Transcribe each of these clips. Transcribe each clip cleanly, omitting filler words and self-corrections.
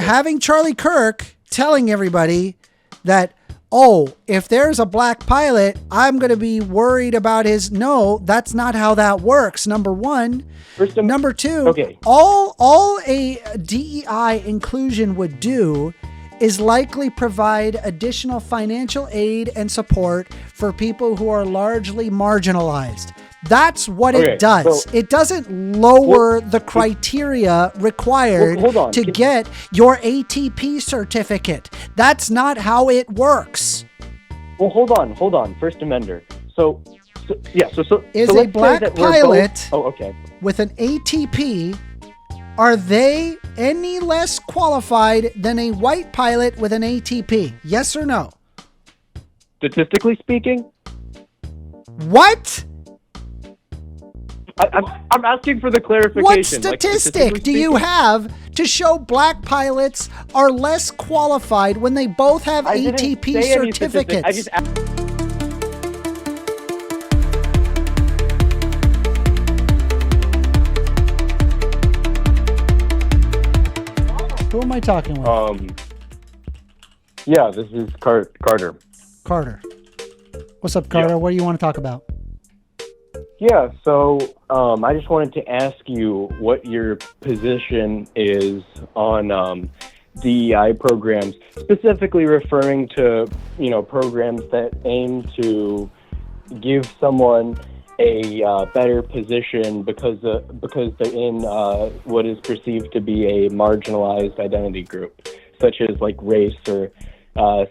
having Charlie Kirk telling everybody that, oh, if there's a black pilot, I'm going to be worried about his. No, that's not how that works. Number one. Number two, all a DEI inclusion would do is likely provide additional financial aid and support for people who are largely marginalized. That's what it does. So, it doesn't lower the criteria required to get your ATP certificate. That's not how it works. Well, hold on. First Amender. So is a black pilot with an ATP, are they any less qualified than a white pilot with an ATP? Yes or no? Statistically speaking? What? I'm asking for the clarification. What statistic do you have to show black pilots are less qualified when they both have ATP certificates? I just Who am I talking with? Yeah, this is Carter. Carter. What's up, Carter? Yeah. What do you want to talk about? Yeah, so I just wanted to ask you what your position is on DEI programs, specifically referring to, programs that aim to give someone a better position because they're in what is perceived to be a marginalized identity group, such as like race or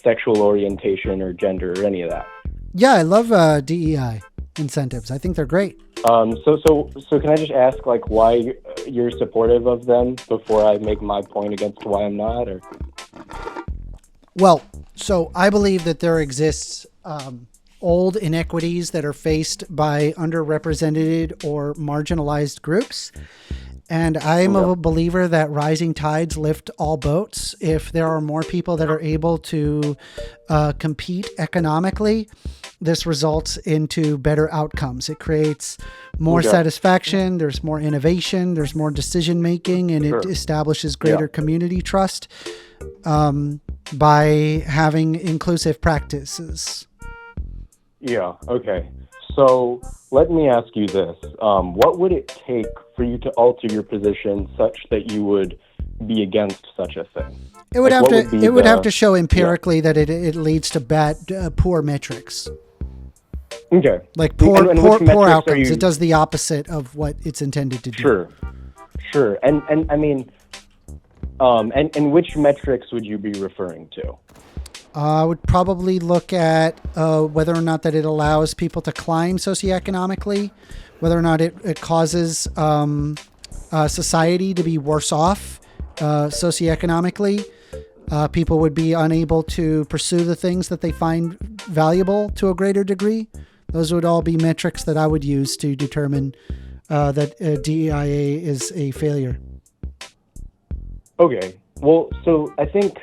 sexual orientation or gender or any of that. Yeah, I love DEI incentives. I think they're great. So can I just ask like why you're supportive of them before I make my point against why I'm not? Or well, so I believe that there exists old inequities that are faced by underrepresented or marginalized groups. And I'm a believer that rising tides lift all boats. If there are more people that are able to compete economically, this results into better outcomes. It creates more satisfaction. There's more innovation. There's more decision making, and it establishes greater community trust by having inclusive practices. Yeah. Okay. So let me ask you this. What would it take for you to alter your position such that you would be against such a thing? It would have to show empirically that it leads to poor metrics. Okay. Like poor outcomes. It does the opposite of what it's intended to do. Sure. And I mean, and which metrics would you be referring to? I would probably look at whether or not that it allows people to climb socioeconomically, whether or not it causes society to be worse off socioeconomically. People would be unable to pursue the things that they find valuable to a greater degree. Those would all be metrics that I would use to determine that DEIA is a failure. Okay. Well, so I think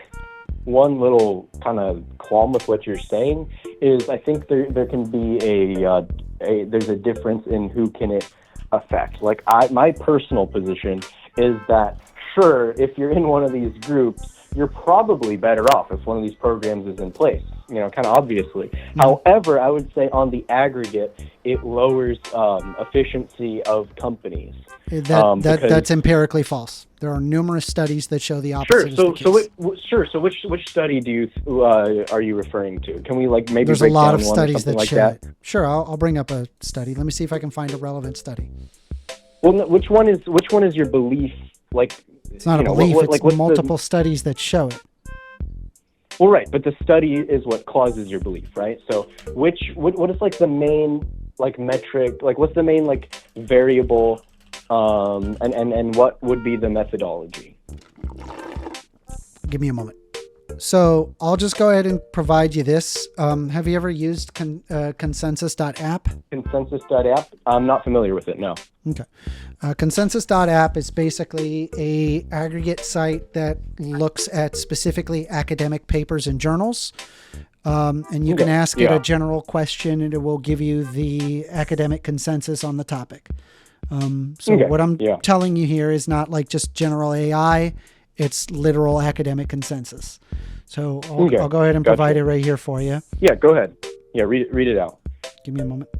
one little kind of qualm with what you're saying is I think there can be there's a difference in who can it affect. Like my personal position is that sure, if you're in one of these groups, you're probably better off if one of these programs is in place, kind of obviously. Mm-hmm. However, I would say on the aggregate, it lowers efficiency of companies. That's empirically false. There are numerous studies that show the opposite. So which study are you referring to? Can we maybe there's break a lot down of one studies or something that like show that? it. Sure, I'll bring up a study. Let me see if I can find a relevant study. Well, which one is your belief? It's not a belief. It's multiple studies that show it. Well, right, but the study is what causes your belief, right? So, what is the main metric? What's the main variable? And what would be the methodology? Give me a moment. So I'll just go ahead and provide you this. Have you ever used consensus.app? Consensus.app? I'm not familiar with it, no. Okay. Consensus.app is basically a aggregate site that looks at specifically academic papers and journals. And you can ask it a general question and it will give you the academic consensus on the topic. What I'm telling you here is not just general AI. its literal academic consensus. So Okay. I'll go ahead and provide it right here for you. Yeah, go ahead. Yeah, read it out. Give me a moment.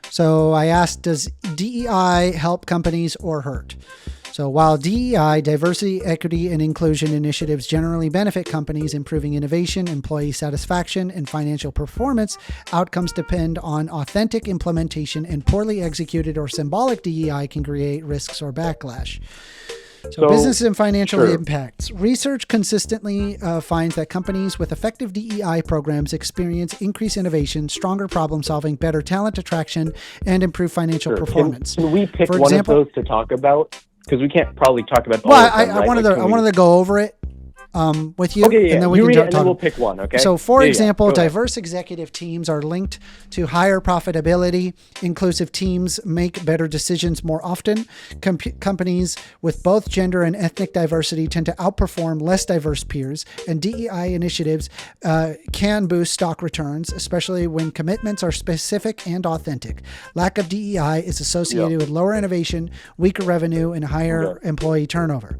So I asked, does DEI help companies or hurt? So while DEI, diversity, equity, and inclusion initiatives generally benefit companies, improving innovation, employee satisfaction, and financial performance, outcomes depend on authentic implementation, and poorly executed or symbolic DEI can create risks or backlash. So business and financial impacts. Research consistently finds that companies with effective DEI programs experience increased innovation, stronger problem solving, better talent attraction, and improved financial performance. Can we pick one of those to talk about? Because we can't probably talk about all of them, I wanted to go over it with you, okay, yeah. and then we can read talk. And then we'll pick one. Okay. So, for example, diverse executive teams are linked to higher profitability. Inclusive teams make better decisions more often. Companies with both gender and ethnic diversity tend to outperform less diverse peers. And DEI initiatives can boost stock returns, especially when commitments are specific and authentic. Lack of DEI is associated with lower innovation, weaker revenue, and higher employee turnover.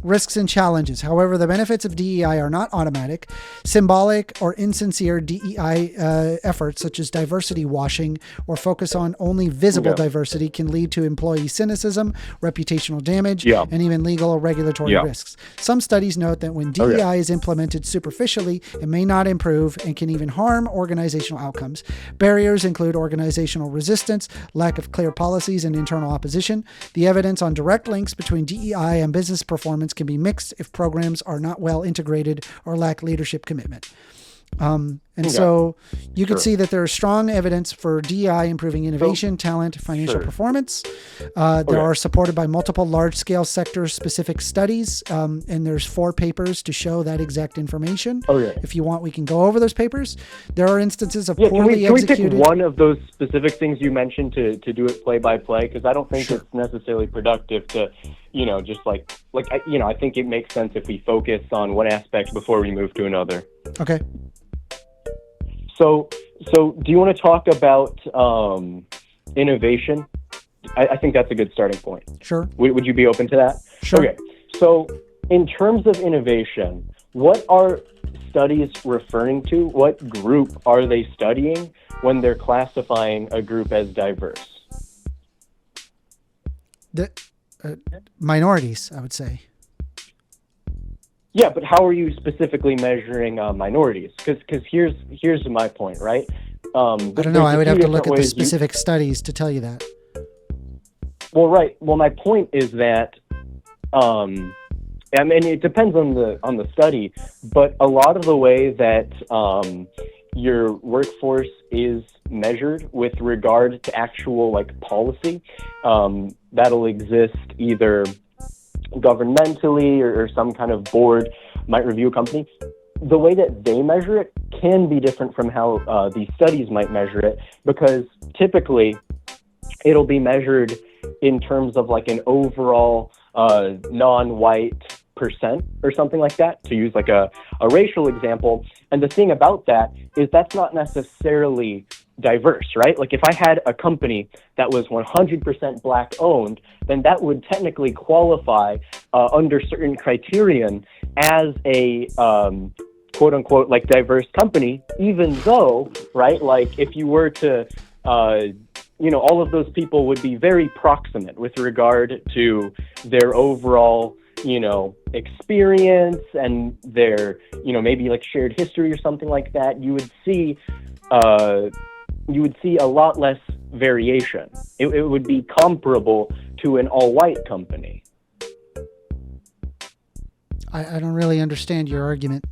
Risks and challenges. However, the benefits of DEI are not automatic. Symbolic or insincere DEI efforts, such as diversity washing or focus on only visible diversity, can lead to employee cynicism, reputational damage, and even legal or regulatory risks. Some studies note that when DEI is implemented superficially, it may not improve and can even harm organizational outcomes. Barriers include organizational resistance, lack of clear policies, and internal opposition. The evidence on direct links between DEI and business performance can be mixed if programs are not well integrated or lack leadership commitment. So you can see that there is strong evidence for DEI improving innovation, talent, financial performance. There are supported by multiple large-scale sector-specific studies, and there's 4 papers to show that exact information. If you want, we can go over those papers. There are instances of poorly executed... Can we pick one of those specific things you mentioned to do it play-by-play? Because I don't think it's necessarily productive to, just I think it makes sense if we focus on one aspect before we move to another. Okay. So do you want to talk about innovation? I think that's a good starting point. Sure. Would you be open to that? Sure. Okay. So in terms of innovation, what are studies referring to? What group are they studying when they're classifying a group as diverse? The minorities, I would say. Yeah, but how are you specifically measuring minorities? Because here's my point, right? I don't know. I would have to look at the specific studies to tell you that. Well, right. Well, my point is that, it depends on the study, but a lot of the way that your workforce is measured with regard to actual policy, that'll exist either governmentally or some kind of board might review a company. The way that they measure it can be different from how these studies might measure it, because typically it'll be measured in terms of an overall non-white percent or something like that, to use a racial example. And the thing about that is that's not necessarily diverse, right? If I had a company that was 100% black owned, then that would technically qualify under certain criterion as a quote unquote diverse company, even though, right, if you were to all of those people would be very proximate with regard to their overall experience and their maybe shared history or something like that. You would see a lot less variation. It would be comparable to an all-white company. I don't really understand your argument.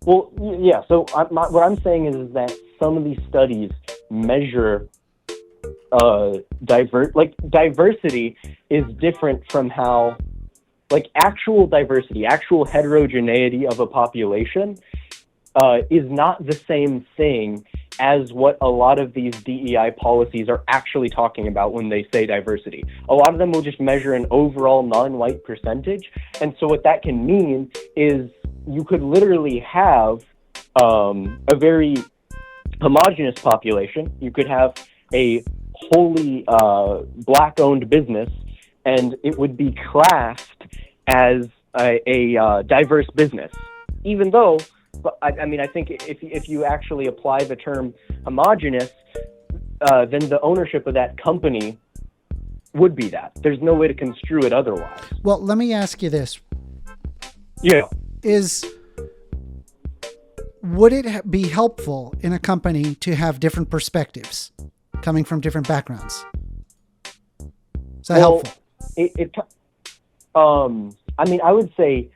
Well, yeah. So what I'm saying is that some of these studies measure diversity is different from how actual diversity, actual heterogeneity of a population is not the same thing as what a lot of these DEI policies are actually talking about when they say diversity. A lot of them will just measure an overall non-white percentage. And so what that can mean is you could literally have a very homogenous population. You could have a wholly black-owned business and it would be classed as a diverse business, even though, but I mean, I think if you actually apply the term homogenous, then the ownership of that company would be that. There's no way to construe it otherwise. Well, let me ask you this. Yeah. Would it be helpful in a company to have different perspectives coming from different backgrounds? Is that helpful? I mean, I would say,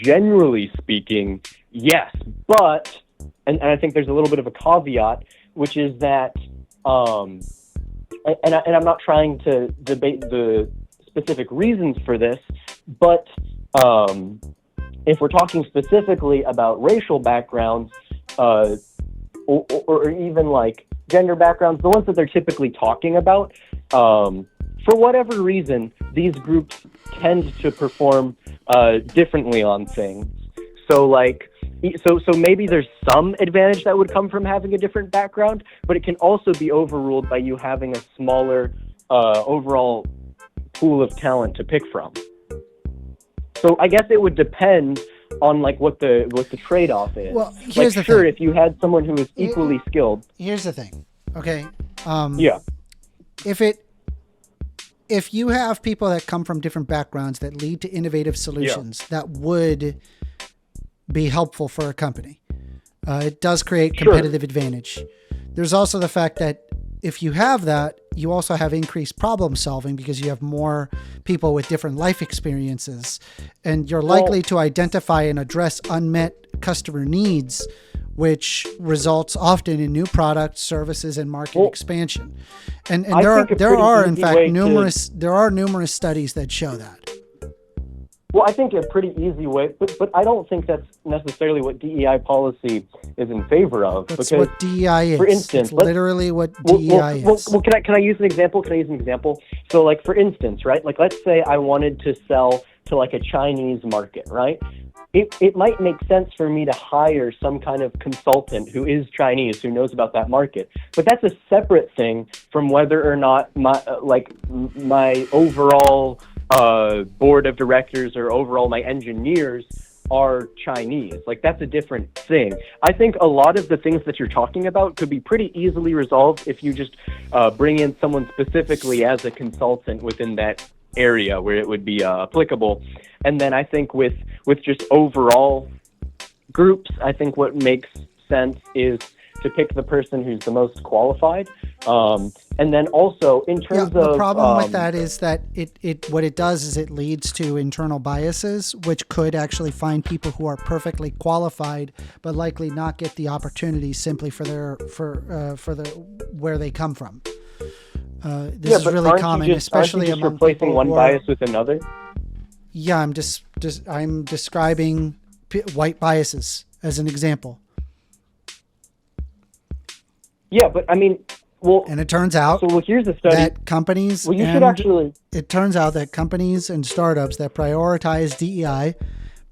generally speaking, yes, but, and I think there's a little bit of a caveat, which is that, and I'm not trying to debate the specific reasons for this, but if we're talking specifically about racial backgrounds, or even like gender backgrounds, the ones that they're typically talking about, for whatever reason, these groups tend to perform differently on things. So maybe there's some advantage that would come from having a different background, but it can also be overruled by you having a smaller overall pool of talent to pick from. So I guess it would depend on like what the trade-off is. Well, here's the thing. Thing. If you had someone who was equally skilled. Here's the thing. Okay. Yeah. If you have people that come from different backgrounds that lead to innovative solutions, that would be helpful for a company. It does create competitive advantage. There's also the fact that if you have that, you also have increased problem solving because you have more people with different life experiences, and you're likely to identify and address unmet customer needs, which results often in new products, services, and market expansion. And there are in fact numerous studies that show that. Well, I think a pretty easy way, but I don't think that's necessarily what DEI policy is in favor of. That's what DEI is. For instance, it's literally what DEI is. Well, can I use an example? So, like, for instance, right? Like, let's say I wanted to sell to like a Chinese market, right? It might make sense for me to hire some kind of consultant who is Chinese, who knows about that market. But that's a separate thing from whether or not my overall board of directors or overall my engineers are Chinese. Like, that's a different thing. I think a lot of the things that you're talking about could be pretty easily resolved if you just bring in someone specifically as a consultant within that area where it would be applicable. And then I think with just overall groups, I think what makes sense is to pick the person who's the most qualified. And then also in terms of the problem with that is that what it does is it leads to internal biases, which could actually find people who are perfectly qualified but likely not get the opportunity simply for where they come from. This is really common, especially among replacing one bias with another. Yeah, I'm describing white biases as an example. Yeah, but I mean, well, and it turns out here's the study that companies. Well, it turns out that companies and startups that prioritize DEI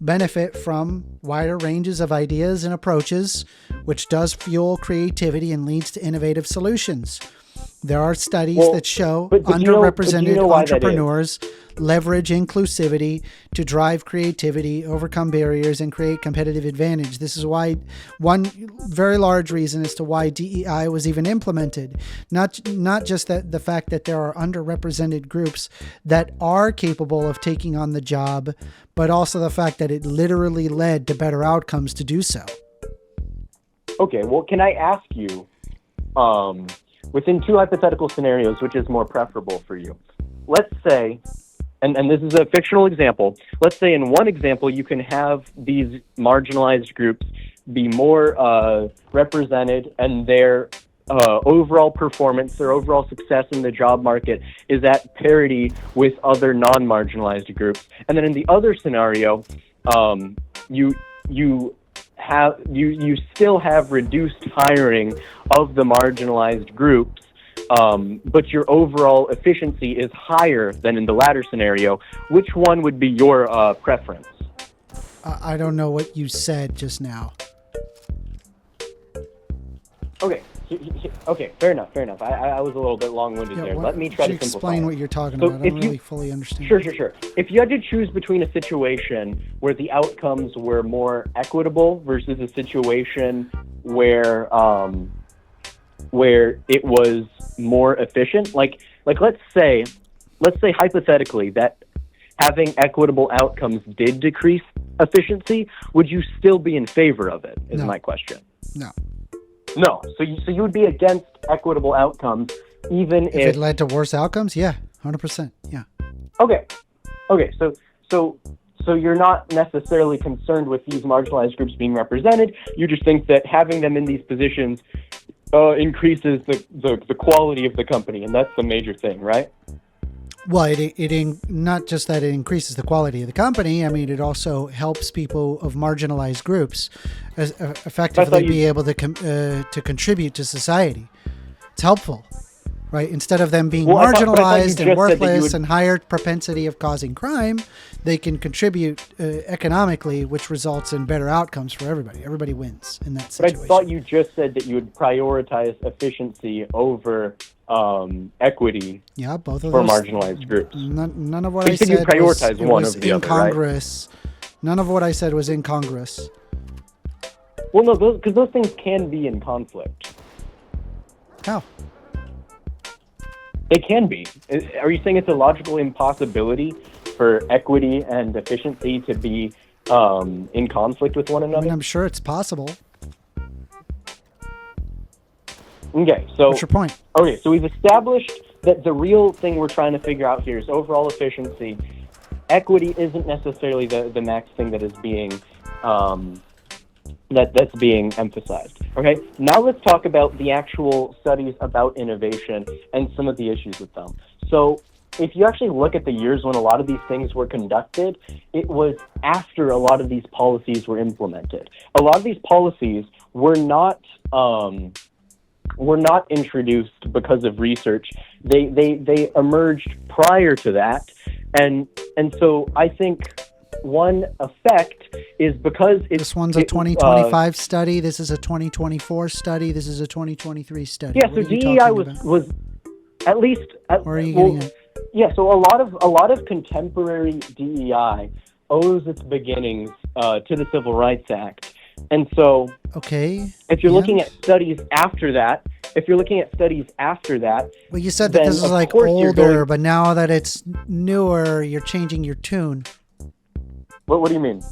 benefit from wider ranges of ideas and approaches, which does fuel creativity and leads to innovative solutions. There are studies that show underrepresented entrepreneurs leverage inclusivity to drive creativity, overcome barriers, and create competitive advantage. This is why one very large reason as to why DEI was even implemented. Not just the fact that there are underrepresented groups that are capable of taking on the job, but also the fact that it literally led to better outcomes to do so. Okay, well, can I ask you, within two hypothetical scenarios, which is more preferable for you? Let's say, and this is a fictional example, let's say in one example you can have these marginalized groups be more represented, and their overall performance, their overall success in the job market is at parity with other non-marginalized groups. And then in the other scenario, you still have reduced hiring of the marginalized groups, but your overall efficiency is higher than in the latter scenario. Which one would be your preference? I don't know what you said just now. Okay, Okay, fair enough. I was a little bit long-winded there. Let me try to simplify. Explain what you're talking about. I don't really fully understand. Sure. If you had to choose between a situation where the outcomes were more equitable versus a situation where it was more efficient, like let's say hypothetically that having equitable outcomes did decrease efficiency, would you still be in favor of it? Is my question. No. So you would be against equitable outcomes, even if it led to worse outcomes. Yeah, 100%. Yeah. Okay. So you're not necessarily concerned with these marginalized groups being represented. You just think that having them in these positions increases the quality of the company, and that's the major thing, right? Well, it not just that it increases the quality of the company. I mean, it also helps people of marginalized groups effectively be able to contribute to society. It's helpful, right? Instead of them being marginalized and worthless and higher propensity of causing crime, they can contribute economically, which results in better outcomes for everybody. Everybody wins in that situation. But I thought you just said that you would prioritize efficiency over equity. Yeah, both of for those, marginalized groups. None of what I said you prioritize was, one was over the incongruous. Other, right? None of what I said was incongruous. Well, no, because those things can be in conflict. How? They can be. Are you saying it's a logical impossibility for equity and efficiency to be in conflict with one another? I mean, I'm sure it's possible. Okay, so what's your point? Okay, so we've established that the real thing we're trying to figure out here is overall efficiency. Equity isn't necessarily the max thing that is being that's being emphasized. Okay, now let's talk about the actual studies about innovation and some of the issues with them. So if you actually look at the years when a lot of these things were conducted, it was after a lot of these policies were implemented. A lot of these policies were not introduced because of research. They emerged prior to that, and so I think one effect is because this one's a 2025 study. This is a 2024 study. This is a 2023 study. Yeah, so DEI was at least. Where are you getting it? Yeah, so a lot of contemporary DEI owes its beginnings to the Civil Rights Act. And so, if you're looking at studies after that, well, you said that this is like older, but now that it's newer, you're changing your tune. What do you mean?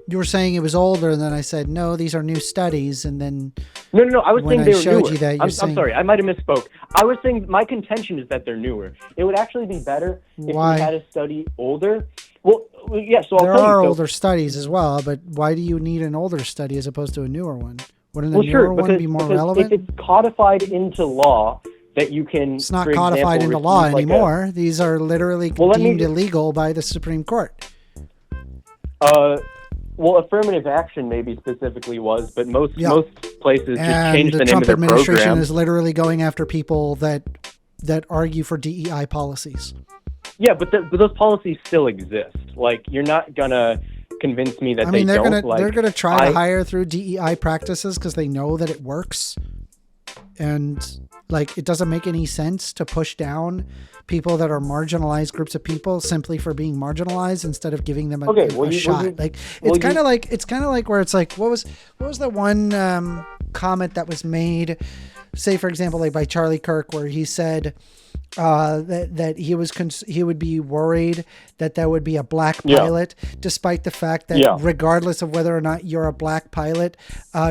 You were saying it was older, and then I said, no, these are new studies, and then no. I was saying they were newer. You that, I'm sorry, I might have misspoke. I was saying my contention is that they're newer. It would actually be better if we had a study older. Well, yeah. So there are older studies as well, but why do you need an older study as opposed to a newer one? Wouldn't the newer one be more relevant? If it's codified into law, that you can. It's not codified into law anymore. These are literally deemed illegal by the Supreme Court. Well, affirmative action maybe specifically was, but most places just changed the name Trump of their program. The Trump administration is literally going after people that argue for DEI policies. Yeah, but those policies still exist. Like, you're not gonna convince me that they don't. They're gonna try to hire through DEI practices because they know that it works, and like it doesn't make any sense to push down people that are marginalized groups of people simply for being marginalized instead of giving them a shot. It's kind of like where it's like, what was the one comment that was made, say for example, like by Charlie Kirk, where he said that he would be worried that there would be a black pilot, despite the fact that regardless of whether or not you're a black pilot,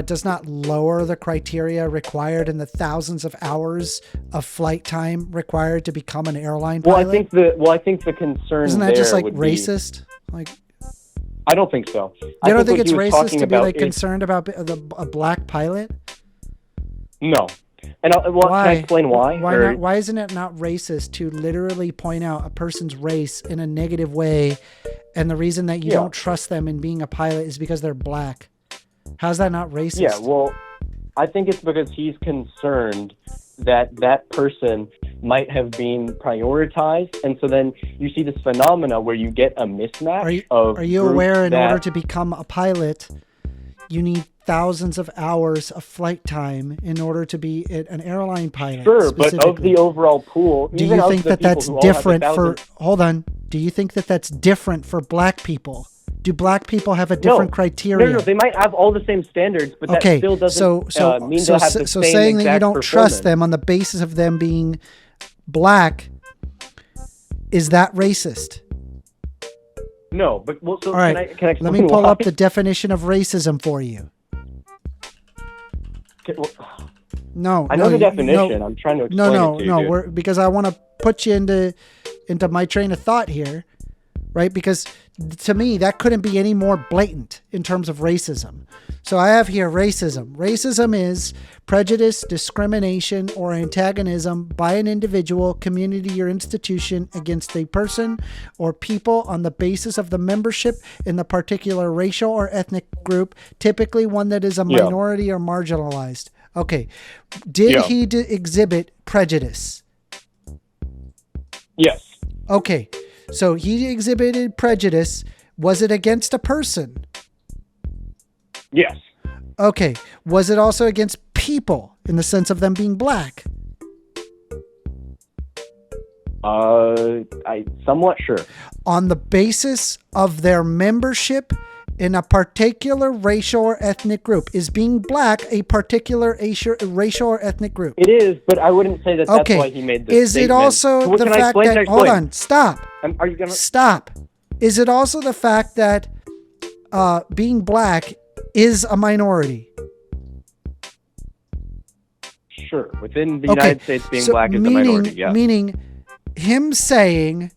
does not lower the criteria required and the thousands of hours of flight time required to become an airline pilot. I think the concern isn't that just like racist? Like, I don't think so. I don't think it's racist to be like concerned about a black pilot. No. And can I explain why? Why isn't it not racist to literally point out a person's race in a negative way, and the reason that you don't trust them in being a pilot is because they're black? How's that not racist? Yeah, well, I think it's because he's concerned that person might have been prioritized, and so then you see this phenomena where you get a mismatch Are you aware in order to become a pilot, you need thousands of hours of flight time in order to be an airline pilot. Sure, but of the overall pool, do you think that that's different for? Hold on. Do you think that that's different for black people? Do black people have a different criteria? No, they might have all the same standards, but that still doesn't mean they'll have the same saying that you don't performance. trust them on the basis of them being black, is that racist? No, but all right. Can I let me pull up the definition of racism for you. No, I know the definition. I'm trying to explain it to you. Because I want to put you into my train of thought here, right? Because to me, that couldn't be any more blatant in terms of racism. So I have here racism. Racism is prejudice, discrimination, or antagonism by an individual, community, or institution against a person or people on the basis of the membership in the particular racial or ethnic group, typically one that is a minority or marginalized. Okay. Did he exhibit prejudice? Yes. Okay. So he exhibited prejudice. Was it against a person? Yes. Okay. Was it also against people in the sense of them being black? I'm somewhat sure. On the basis of their membership in a particular racial or ethnic group. Is being black a particular racial or ethnic group? It is, but I wouldn't say that that's why he made this statement. Is it also the fact that... Hold on, stop. Are you gonna... Stop. Is it also the fact that being black is a minority? Sure. Within the United States, being black is a minority, yeah. Meaning him saying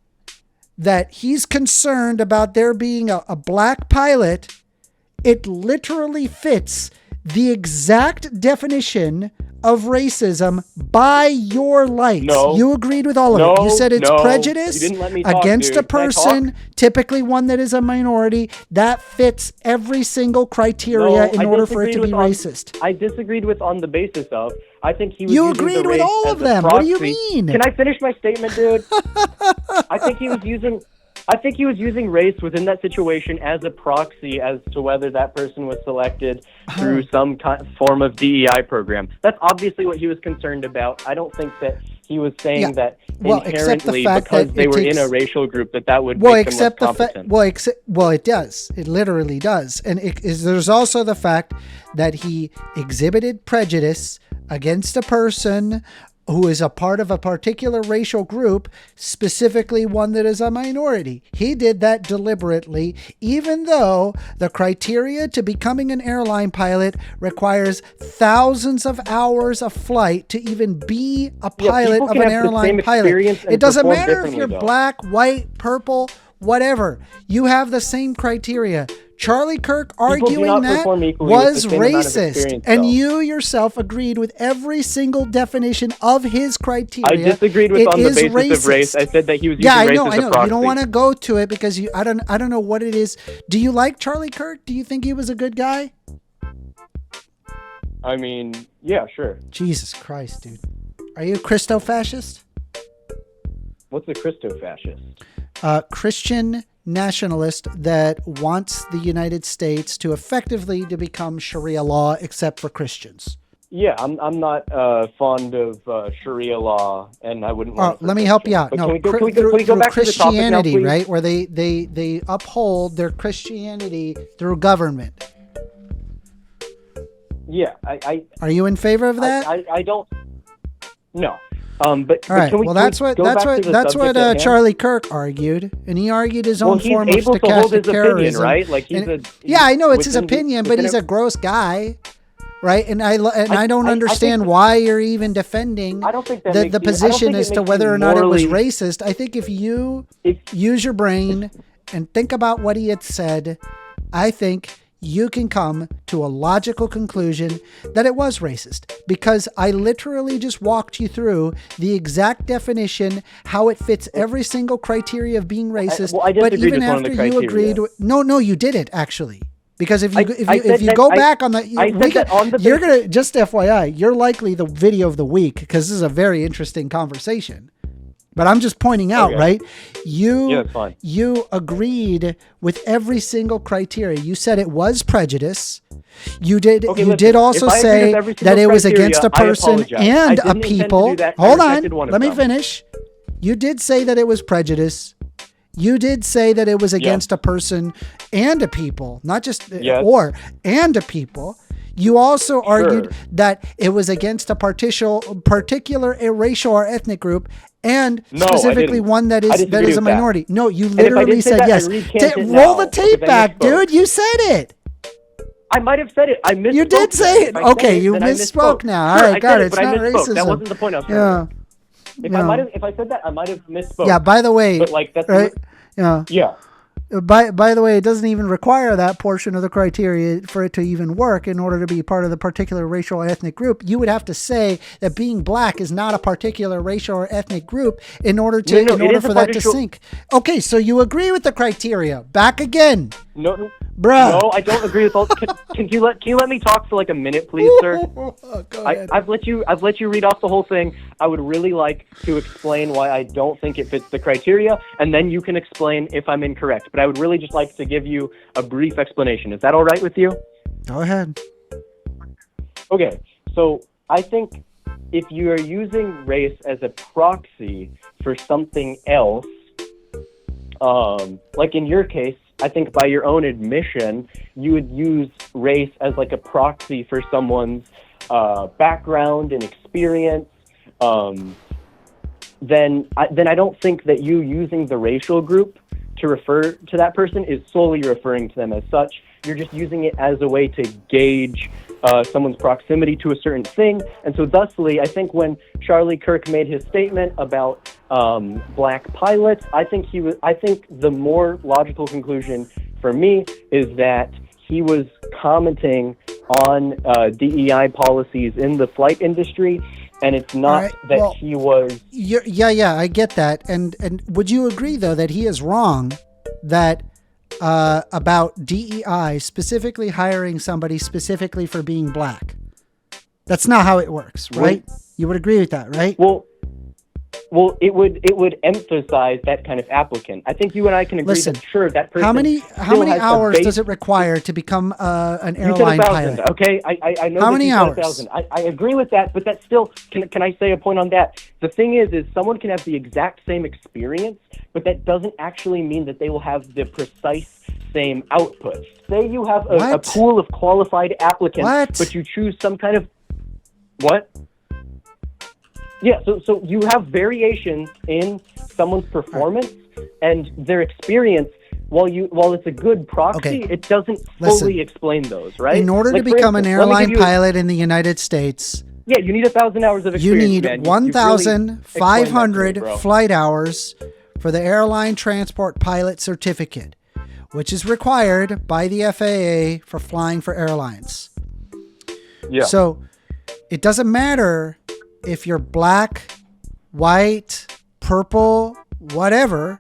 that he's concerned about there being a black pilot, it literally fits the exact definition of racism by your lights. No. You agreed with all of it. You said it's prejudice against a person, typically one that is a minority. That fits every single criteria in order for it to be racist. I disagreed with on the basis of, I think he was You using agreed the with race all as of a them. proxy. What do you mean? Can I finish my statement, dude? I think he was using race within that situation as a proxy as to whether that person was selected through some form of DEI program. That's obviously what he was concerned about. I don't think that he was saying that inherently because they were in a racial group that would make them less competent. It does. It literally does. And there's also the fact that he exhibited prejudice against a person who is a part of a particular racial group, specifically one that is a minority. He did that deliberately, even though the criteria to becoming an airline pilot requires thousands of hours of flight to even be a pilot of an airline pilot. It doesn't matter if you're black, white, purple, whatever. You have the same criteria. Charlie Kirk arguing that was racist, and you yourself agreed with every single definition of his criteria. I disagreed with on the basis of race. I said that he was using race as a proxy. I know. You don't want to go to it because I don't know what it is. Do you like Charlie Kirk? Do you think he was a good guy? I mean, yeah, sure. Jesus Christ, dude. Are you a Christo-fascist? What's a Christo-fascist? Christian nationalist that wants the United States to effectively to become Sharia law, except for Christians. Yeah, I'm not fond of Sharia law, and I wouldn't want. Let me help you out. But no, can we go back Christianity, to the topic now, right? Where they uphold their Christianity through government. Yeah, Are you in favor of that? I don't. No. But all right. Can we, well, that's what Charlie Kirk argued, and he argued his own form of stochastic terrorism. Right? Like I know it's his opinion, but he's a gross guy, right? And I don't understand why you're even defending the position as to whether or not it was racist. I think if you use your brain and think about what he had said, I think you can come to a logical conclusion that it was racist, because I literally just walked you through the exact definition, how it fits every single criteria of being racist. But even after you agreed, no, you didn't actually, because if you go back on you're gonna, just FYI, you're likely the video of the week, because this is a very interesting conversation. But I'm just pointing out, Okay. right? Yeah, that's fine. You agreed with every single criteria. You said it was prejudice. You did. Okay, you listen, did also if I agree say with every that single it was criteria, against a I person apologize. I and didn't a intend to people. do that. I Hold rejected on. one of Let me them. finish. You did say that it was prejudice. You did say that it was against a person and a people, not just Yes. or and a people. You also argued Sure. that it was against a particular racial or ethnic group, and No, I specifically didn't. one that I is disagree a with that. minority. No, you if I literally did say said that, I yes. recant it Roll now, the tape because I back, misspoke. dude. You said it. I might have said it. I misspoke. You did say then. it. If I said Okay, it, you then I misspoke now. All Sure, right, I got said it. It's but I not misspoke. That racism. wasn't the point I was trying Yeah. to make. If I said that, I might have misspoke. Yeah. By the way, But like that's right? Yeah. yeah. By the way, it doesn't even require that portion of the criteria for it to even work in order to be part of the particular racial or ethnic group. You would have to say that being black is not a particular racial or ethnic group in order to No, in it order is a for that to partial- sink. Okay, so you agree with the criteria. Back again. No, Bruh. no, I don't agree with all. Can you let me talk for like a minute, please, sir? Go ahead. I've let you read off the whole thing. I would really like to explain why I don't think it fits the criteria, and then you can explain if I'm incorrect. But I would really just like to give you a brief explanation. Is that all right with you? Go ahead. Okay, so I think if you are using race as a proxy for something else, like in your case, I think by your own admission, you would use race as like a proxy for someone's background and experience. Then I don't think that you using the racial group to refer to that person is solely referring to them as such. You're just using it as a way to gauge someone's proximity to a certain thing. And so thusly, I think when Charlie Kirk made his statement about black pilots, I think the more logical conclusion for me is that he was commenting on DEI policies in the flight industry, and it's not he was... Yeah, I get that. And would you agree, though, that he is wrong that about DEI specifically hiring somebody specifically for being black? That's not how it works, right? You would agree with that, right? Well, it would emphasize that kind of applicant. I think you and I can agree that sure that person. How many hours does it require to become an airline pilot? Okay, I know. How many hours? 1,000. I agree with that, but that's still. Can I say a point on that? The thing is someone can have the exact same experience, but that doesn't actually mean that they will have the precise same output. Say you have a pool of qualified applicants, but you choose some kind of what? Yeah, so you have variations in someone's performance and their experience. While it's a good proxy, it doesn't fully explain those, right? In order to become an airline pilot in the United States, you need 1,000 hours of experience. You need 1,500 really flight hours for the airline transport pilot certificate, which is required by the FAA for flying for airlines. Yeah. So it doesn't matter if you're black, white, purple, whatever,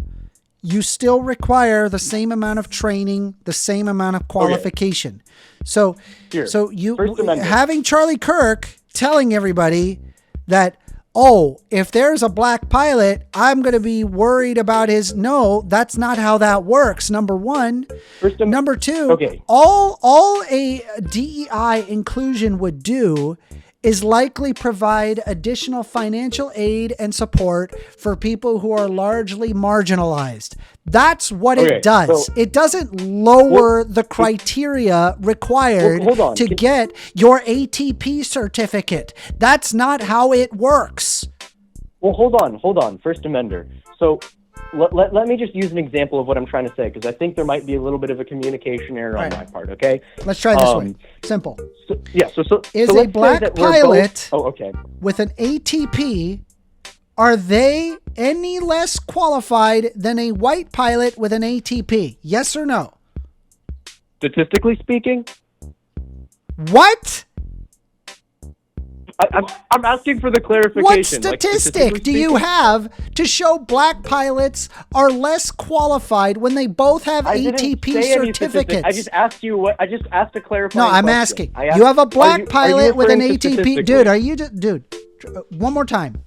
you still require the same amount of training, the same amount of qualification. So you having Charlie Kirk telling everybody that, oh, if there's a black pilot, I'm going to be worried about his... No, that's not how that works, number one. Number two, all a DEI inclusion would do is likely provide additional financial aid and support for people who are largely marginalized. That's what it does. So, it doesn't lower the criteria required to get your ATP certificate. That's not how it works. Well, hold on. First Amender. So let me just use an example of what I'm trying to say, because I think there might be a little bit of a communication error on my part, okay? Let's try this way. Simple. Is a black pilot with an ATP, are they any less qualified than a white pilot with an ATP? Yes or no? Statistically speaking? What? I'm asking for the clarification. What statistic do you have to show black pilots are less qualified when they both have ATP certificates? I just asked you I just asked a clarifying question. I'm asking. You have a black pilot with an ATP. Dude, one more time.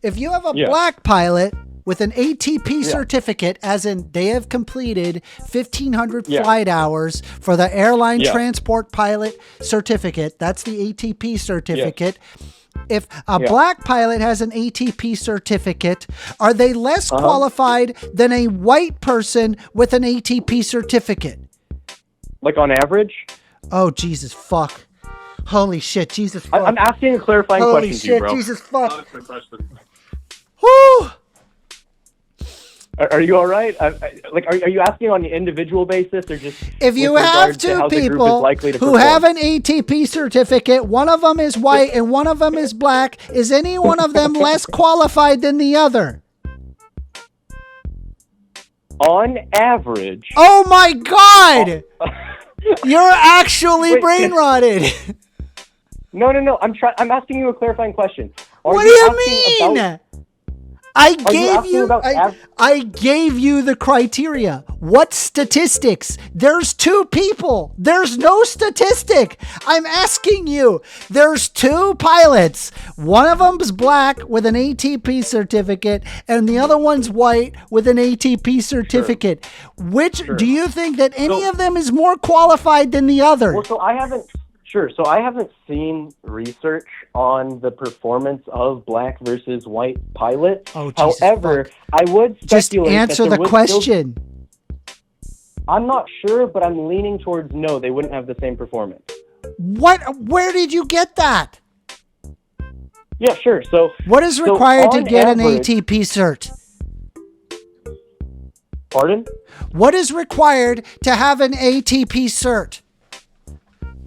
If you have a black pilot with an ATP certificate, as in they have completed 1,500 flight hours for the airline transport pilot certificate, that's the ATP certificate. If a black pilot has an ATP certificate, are they less qualified than a white person with an ATP certificate? Like on average? Oh, Jesus, fuck. Holy shit, Jesus fuck. I'm asking a clarifying question to you, bro. Holy shit, Jesus fuck. Whoo! Are you all right? Are you asking on an individual basis, or just if you have two people who have an ATP certificate, one of them is white and one of them is black, is any one of them less qualified than the other? On average. Oh my God! You're actually brain rotted. No. I'm asking you a clarifying question. What do you mean? I gave you the criteria. What statistics? There's two people. There's no statistic. I'm asking you. There's two pilots. One of them's black with an ATP certificate, and the other one's white with an ATP certificate. Which do you think that any of them is more qualified than the other? Well, so I haven't seen research on the performance of black versus white pilots. Oh, Jesus, however, fuck. I would speculate. Just answer the question. I'm not sure, but I'm leaning towards no, they wouldn't have the same performance. What? Where did you get that? Yeah, sure. So what is required to get an ATP cert? Pardon? What is required to have an ATP cert?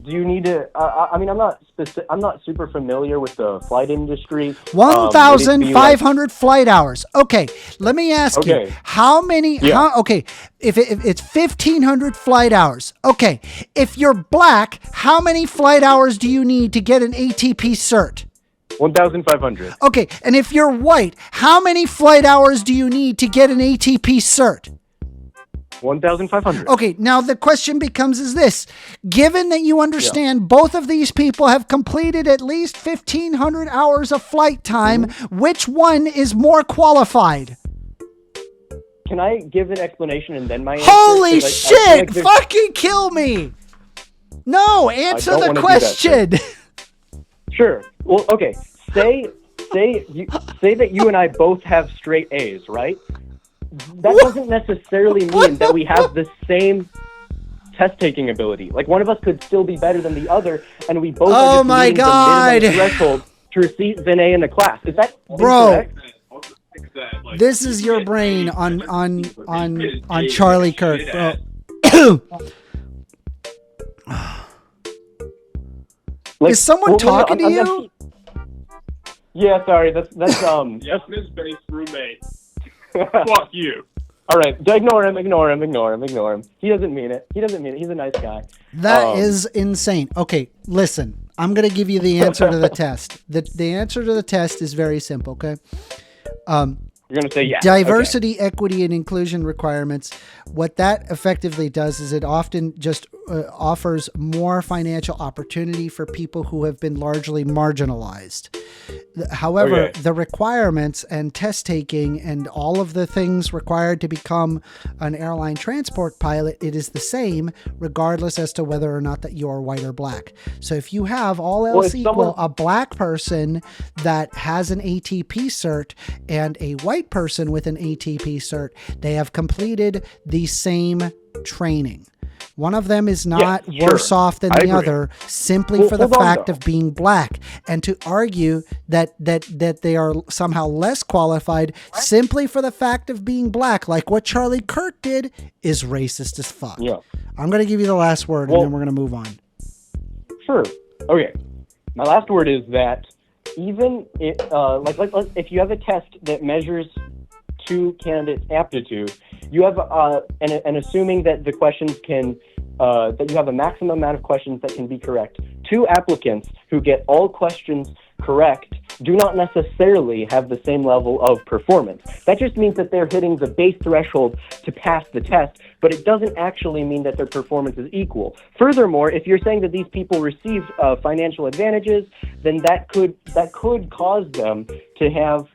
Do you need to? I'm not super familiar with the flight industry. 1,500 flight hours. Okay, let me ask you, how many? If it's 1,500 flight hours. Okay, if you're black, how many flight hours do you need to get an ATP cert? 1,500. Okay, and if you're white, how many flight hours do you need to get an ATP cert? 1,500. Okay, now the question becomes is this. Given that you understand both of these people have completed at least 1,500 hours of flight time, which one is more qualified? Can I give an explanation and then my answer? Holy shit! Fucking kill me! No, answer the question. Sure. Well, okay. Say that you and I both have straight A's, right? That doesn't necessarily mean that we have the same test-taking ability. Like, one of us could still be better than the other, and we both are just meeting the minimum threshold to receive an A in the class. Is that incorrect? This is your brain on Charlie Kirk, bro. Is someone talking to you? Yeah, sorry. That's Yes, Miss Bates' roommate. Fuck you. All right, ignore him. He doesn't mean it. He's a nice guy. That is insane. Okay, listen. I'm going to give you the answer to the test. The answer to the test is very simple, okay? You're going to say yes. Diversity, equity, and inclusion requirements. What that effectively does is it often just offers more financial opportunity for people who have been largely marginalized. However, the requirements and test taking and all of the things required to become an airline transport pilot, it is the same regardless as to whether or not that you are white or black. So if you have all else equal, a black person that has an ATP cert and a white person with an ATP cert, they have completed the same training. One of them is not worse off than the other simply for the fact of being black. And to argue that they are somehow less qualified simply for the fact of being black, like what Charlie Kirk did, is racist as fuck. Yeah. I'm going to give you the last word and then we're going to move on. Sure. Okay. My last word is that even if you have a test that measures two candidates' aptitude, you have and assuming that the questions can that you have a maximum amount of questions that can be correct. Two applicants who get all questions correct do not necessarily have the same level of performance. That just means that they're hitting the base threshold to pass the test, but it doesn't actually mean that their performance is equal. Furthermore, if you're saying that these people received financial advantages, then that could cause them to have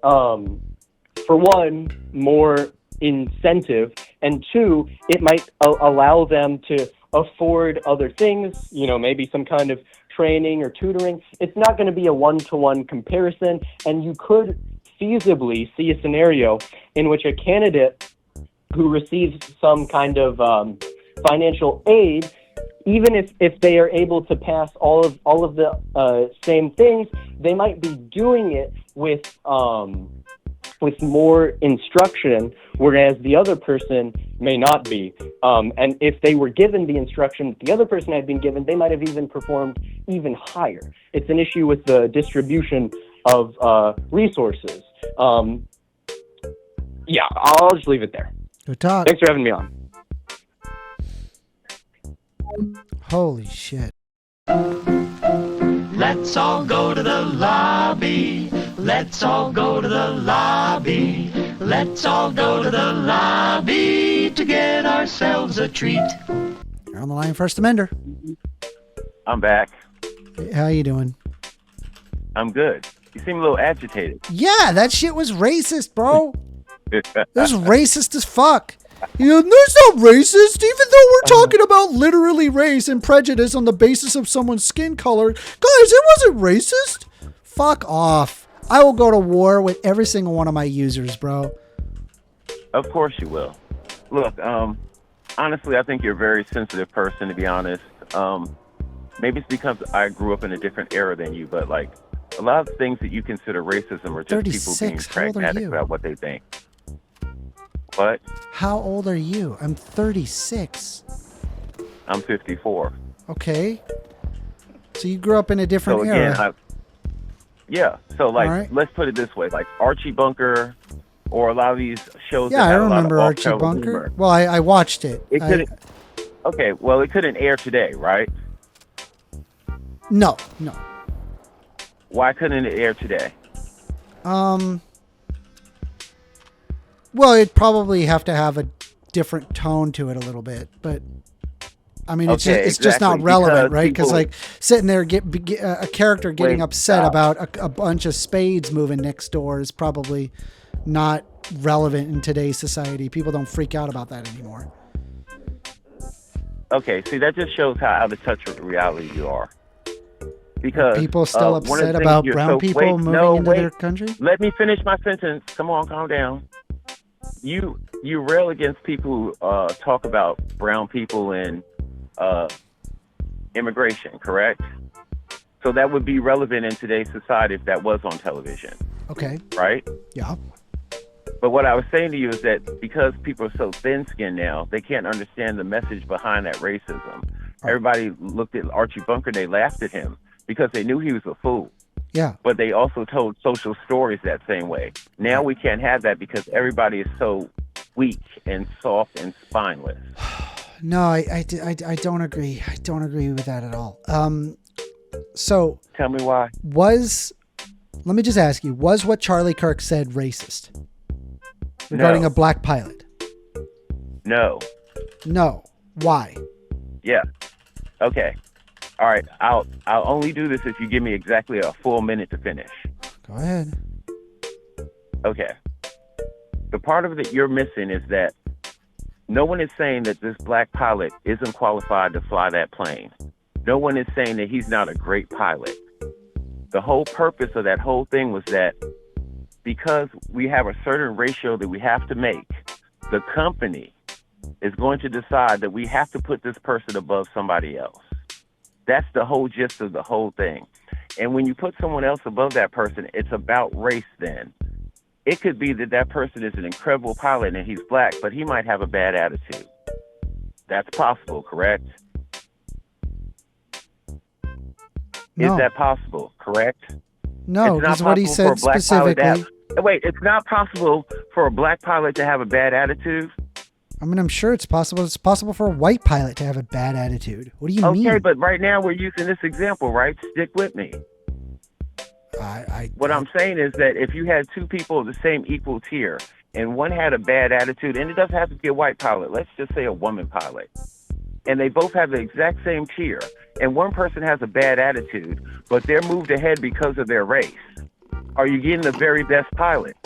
for one, more incentive, and two, it might allow them to afford other things, maybe some kind of training or tutoring. It's not going to be a one-to-one comparison, and you could feasibly see a scenario in which a candidate who receives some kind of financial aid, even if they are able to pass all of the same things, they might be doing it with more instruction, whereas the other person may not be. And if they were given the instruction that the other person had been given, they might have even performed even higher. It's an issue with the distribution of resources. Yeah, I'll just leave it there. Good talk. Thanks for having me on. Holy shit. Let's all go to the lobby. Let's all go to the lobby. Let's all go to the lobby to get ourselves a treat. You're on the line, First Amender. I'm back. How you doing? I'm good. You seem a little agitated. Yeah, that shit was racist, bro. It was racist as fuck. That's not racist, even though we're talking about literally race and prejudice on the basis of someone's skin color. Guys, it wasn't racist. Fuck off. I will go to war with every single one of my users, bro. Of course you will. Look, honestly, I think you're a very sensitive person, to be honest. Maybe it's because I grew up in a different era than you, but like a lot of things that you consider racism are just people being pragmatic about what they think. What? How old are you? I'm 36. I'm 54. Okay. So you grew up in a different era. Yeah. So like, right. Let's put it this way: like Archie Bunker, or a lot of these shows. Yeah, that I had remember a lot of Archie Bunker. humor. Well, I watched it. It couldn't. Okay. Well, it couldn't air today, right? No. Why couldn't it air today? Well, it'd probably have to have a different tone to it a little bit, but I mean, it's just not relevant, right? Because like sitting there, a character getting upset about a bunch of spades moving next door is probably not relevant in today's society. People don't freak out about that anymore. Okay, see, that just shows how out of touch with reality you are. Because people still upset about brown people moving into their country. Let me finish my sentence. Come on, calm down. You rail against people who talk about brown people and immigration, correct? So that would be relevant in today's society if that was on television. Okay. Right? Yeah. But what I was saying to you is that because people are so thin-skinned now, they can't understand the message behind that racism. Oh. Everybody looked at Archie Bunker, they laughed at him because they knew he was a fool. Yeah. But they also told social stories that same way. Now we can't have that because everybody is so weak and soft and spineless. No, I don't agree. I don't agree with that at all. So tell me why. Let me just ask you, was what Charlie Kirk said racist? Regarding a black pilot? No. Why? Yeah. Okay. All right. I'll only do this if you give me exactly a full minute to finish. Go ahead. Okay. The part of it that you're missing is that no one is saying that this black pilot isn't qualified to fly that plane. No one is saying that he's not a great pilot. The whole purpose of that whole thing was that because we have a certain ratio that we have to make, the company is going to decide that we have to put this person above somebody else. That's the whole gist of the whole thing. And when you put someone else above that person, it's about race then. It could be that that person is an incredible pilot and he's black, but he might have a bad attitude. That's possible, correct? No. Is that possible, correct? No, that's what he said specifically. Wait, it's not possible for a black pilot to have a bad attitude? I mean, I'm sure it's possible. It's possible for a white pilot to have a bad attitude. What do you mean? Okay, but right now we're using this example, right? Stick with me. What I'm saying is that if you had two people of the same equal tier and one had a bad attitude, and it doesn't have to be a white pilot, let's just say a woman pilot, and they both have the exact same tier, and one person has a bad attitude, but they're moved ahead because of their race, Are you getting the very best pilot?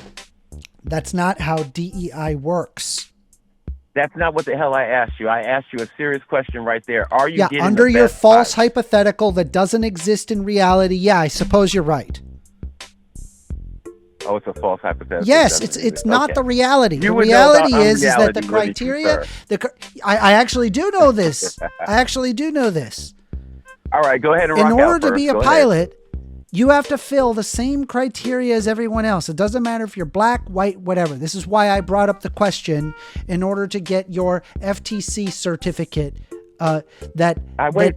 That's not how DEI works. That's not what the hell I asked you. I asked you a serious question right there. Are you getting under the your best false pilot? hypothetical that doesn't exist in reality? Yeah, I suppose you're right. Oh, it's a false hypothetical. Yes, doesn't it's it? not Okay. the reality. You The would know reality about is that the unreality, wouldn't you, criteria. sir? I actually do know this. I actually do know this. All right, go ahead and rock In out order to first. be a Go ahead. pilot, you have to fill the same criteria as everyone else. It doesn't matter if you're black, white, whatever. This is why I brought up the question in order to get your FTC certificate. I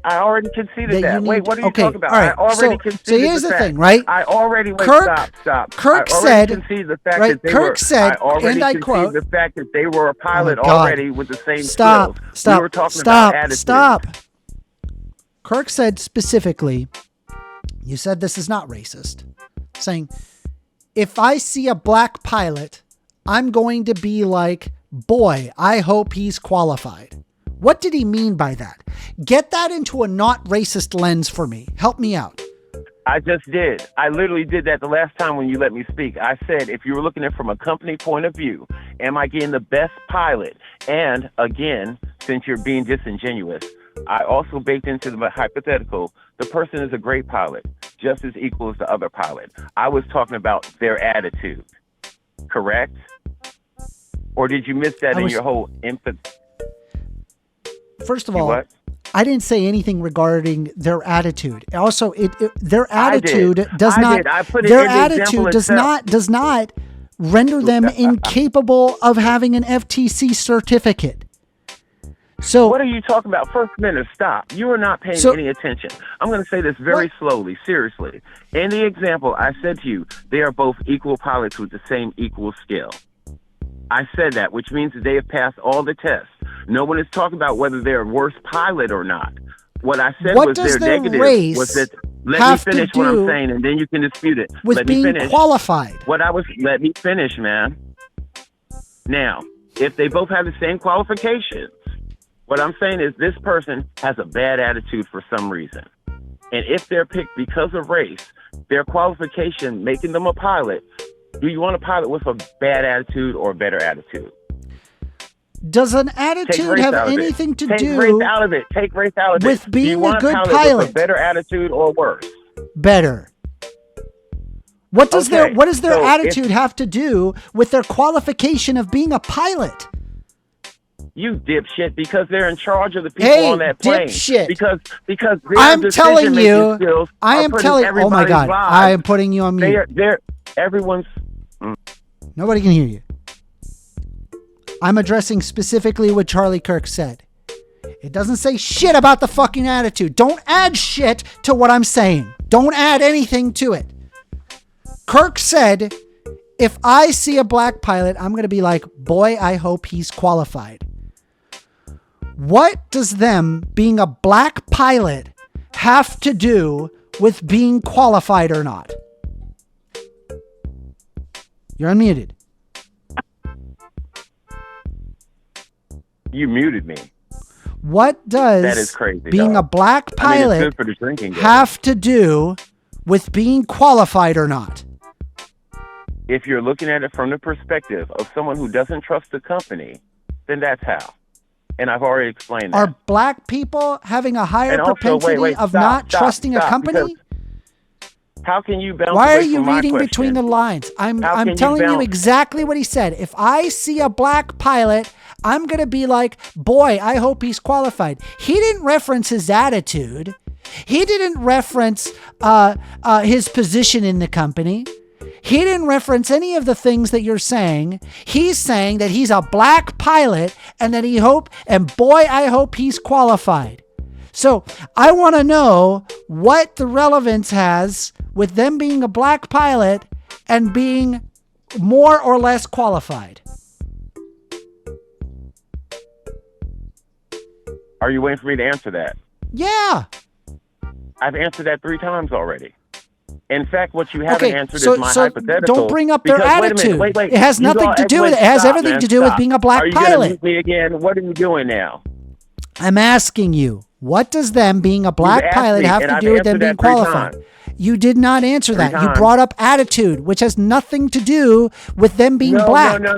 already conceded that. you Wait, need- what are you okay, talking about? all right, I already conceded so here's the fact. thing, right? I already stop. Kirk I already said, conceded the fact right? that they Kirk were, said, I already and I conceded quote, the fact that they were a pilot Oh my God. already with the same Stop, skills. stop, We were talking stop, about attitude. stop. Kirk said specifically, you said this is not racist, saying, if I see a black pilot, I'm going to be like, boy, I hope he's qualified. What did he mean by that? Get that into a not racist lens for me. Help me out. I just did. I literally did that the last time when you let me speak. I said, if you were looking at it from a company point of view, am I getting the best pilot? And again, since you're being disingenuous, I also baked into the hypothetical, the person is a great pilot, just as equal as the other pilot. I was talking about their attitude, correct? Or did you miss that in your whole emphasis? First of all, What? I didn't say anything regarding their attitude. Also, their I attitude did. does I not. did. I put it Their in the example attitude itself. does not render them incapable of having an FTC certificate. So What are you talking about? First minute, stop. You are not paying So- any attention. I'm going to say this very slowly, seriously. In the example, I said to you, they are both equal pilots with the same equal skill. I said that, which means that they have passed all the tests. No one is talking about whether they're a worse pilot or not. What I said What was does their their negative race was that. Let have me to finish what do I'm saying, and then you can dispute it. with Let me being finish. qualified. Let me finish, man. Now, if they both have the same qualifications, what I'm saying is this person has a bad attitude for some reason. And if they're picked because of race, their qualification making them a pilot, do you want a pilot with a bad attitude or a better attitude? Does an Take attitude race have out of it. anything to Take do race out of it. Take race out of with it. being do you a want good pilot pilot? with a better attitude or worse? better? What does Okay, their so attitude have to do with their qualification of being a pilot? You dipshit, because they're in charge of the people Hey, on that plane. dipshit. Because their I'm telling decision-making you, skills I are am putting telling. Oh my everybody's God, lives. I am putting you on mute. They're everyone's. Nobody can hear you. I'm addressing specifically what Charlie Kirk said. It doesn't say shit about the fucking attitude. Don't add shit to what I'm saying. Don't add anything to it. Kirk said, if I see a black pilot, I'm going to be like, boy, I hope he's qualified. What does them being a black pilot have to do with being qualified or not? You're unmuted. You muted me. What does That is crazy, being dog. a black I mean, it's pilot good for the drinking game. have to do with being qualified or not? If you're looking at it from the perspective of someone who doesn't trust the company, then that's how. And I've already explained that. Are black people having a higher And also, propensity wait, of stop, not stop, trusting a stop, company? How can you bounce Why are away you from my reading question? between the lines? How I'm can you telling you bounce? exactly what he said. If I see a black pilot, I'm going to be like, boy, I hope he's qualified. He didn't reference his attitude. He didn't reference his position in the company. He didn't reference any of the things that you're saying. He's saying that he's a black pilot and that and boy, I hope he's qualified. So I want to know what the relevance has with them being a black pilot and being more or less qualified. Are you waiting for me to answer that? Yeah. I've answered that 3 times already. In fact, what you haven't Okay, answered so is my hypothetical. don't bring up their because, attitude. Wait. It has nothing to do with it. It has everything to do with being a black Are you pilot. Gonna mute me again? What are you doing now? I'm asking you, what does them being a black asked pilot me, have and to I've do with them answered being that 3 qualified? times. You did not answer that. You times. brought up attitude, which has nothing to do with them being black. No.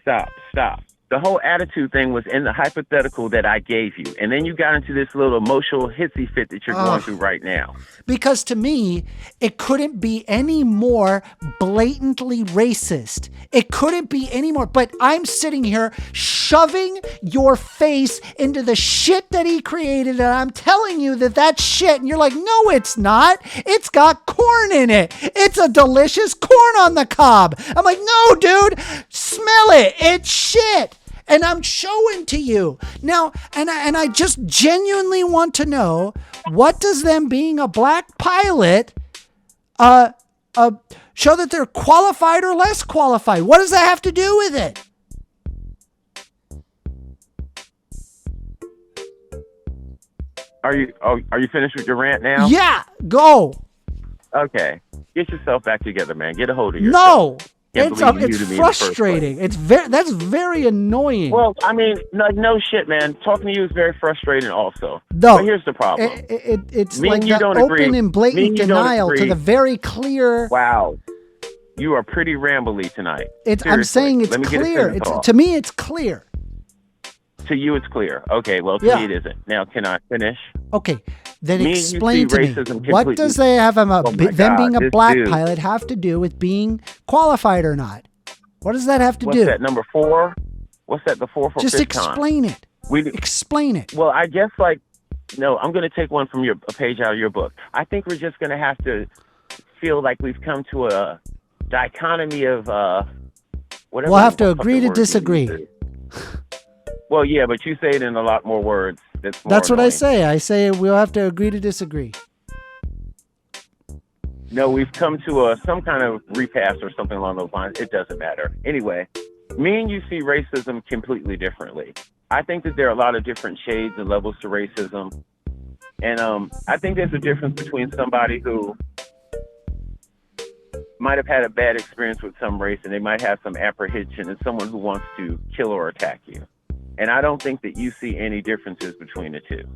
Stop. The whole attitude thing was in the hypothetical that I gave you. And then you got into this little emotional hissy fit that you're going through right now. Because to me, it couldn't be any more blatantly racist. It couldn't be any more. But I'm sitting here shoving your face into the shit that he created. And I'm telling you that shit. And you're like, no, it's not. It's got corn in it. It's a delicious corn on the cob. I'm like, no, dude, smell it. It's shit. And I'm showing to you now, and I just genuinely want to know, what does them being a black pilot show that they're qualified or less qualified? What does that have to do with it? Are you finished with your rant now? Yeah, go. Okay, get yourself back together, man. Get a hold of yourself. No. It's frustrating. That's very annoying. Well, I mean, no shit, man. Talking to you is very frustrating also. No. But here's the problem. It's Me like and you that don't open agree. and blatant denial to the very clear. Wow. You are pretty rambly tonight. I'm saying it's clear. To me, it's clear. To you, it's clear. Okay, well, to me, it isn't. Now, can I finish? Okay, then explain to me. What does them being a black pilot have to do with being qualified or not? What does that have to do? What's that, number 4? What's that, the 4 for Just fifth explain time? it. Explain it. Well, I guess, no, I'm going to take one from a page out of your book. I think we're just going to have to feel like we've come to a dichotomy of whatever. We'll have to agree to disagree. Well, yeah, but you say it in a lot more words. That's what I say. I say we'll have to agree to disagree. No, we've come to some kind of repass or something along those lines. It doesn't matter. Anyway, me and you see racism completely differently. I think that there are a lot of different shades and levels to racism. And I think there's a difference between somebody who might have had a bad experience with some race and they might have some apprehension, and someone who wants to kill or attack you. And I don't think that you see any differences between the two.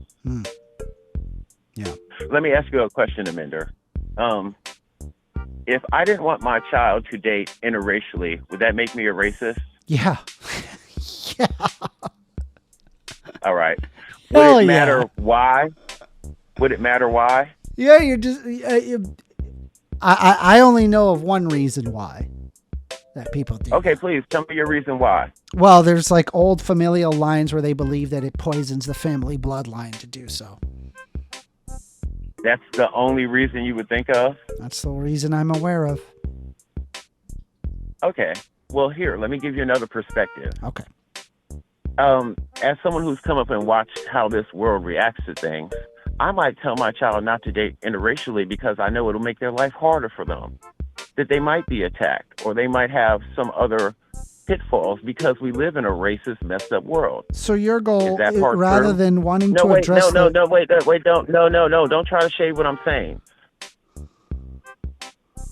Yeah. Let me ask you a question, Aminder. If I didn't want my child to date interracially, would that make me a racist? Yeah. Yeah. All right. Would it matter why? Would it matter why? Yeah, you're just... I only know of one reason why that people do. Okay, please tell me your reason why. Well, there's like old familial lines where they believe that it poisons the family bloodline to do so. That's the only reason you would think of? That's the reason I'm aware of. Okay. Well, here, let me give you another perspective. Okay. As someone who's come up and watched how this world reacts to things, I might tell my child not to date interracially because I know it'll make their life harder for them. That they might be attacked or they might have some other pitfalls because we live in a racist, messed up world. So your goal, rather true? Than wanting to address... Don't try to shade what I'm saying.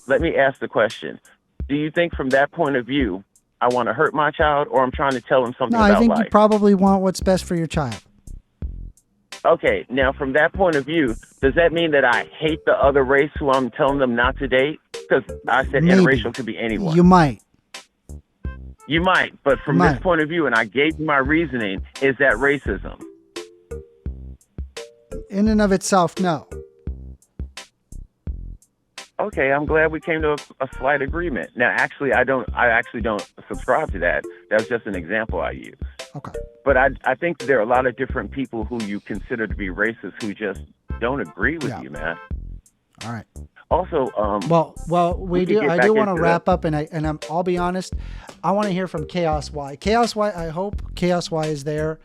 Let me ask the question. Do you think from that point of view, I want to hurt my child or I'm trying to tell him something about life? No, I think you probably want what's best for your child. Okay, now from that point of view, does that mean that I hate the other race who I'm telling them not to date? Because I said interracial could be anyone. You might. You might, but from this point of view, and I gave you my reasoning, is that racism? In and of itself, no. Okay, I'm glad we came to a slight agreement. Now, actually, I actually don't subscribe to that. That was just an example I used. Okay. But I think there are a lot of different people who you consider to be racist who just don't agree with you, man. All right. Also, well, I do want to wrap up, and I'll be honest, I want to hear from Chaos Y. Chaos Y, I hope Chaos Y is there.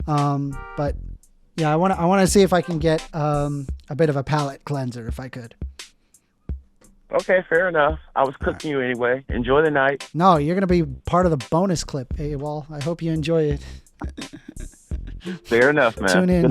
But yeah, I want to see if I can get a bit of a palate cleanser if I could. Okay, fair enough. I was cooking you anyway. Enjoy the night. No, you're going to be part of the bonus clip. Hey, well, I hope you enjoy it. Fair enough, man. Tune in.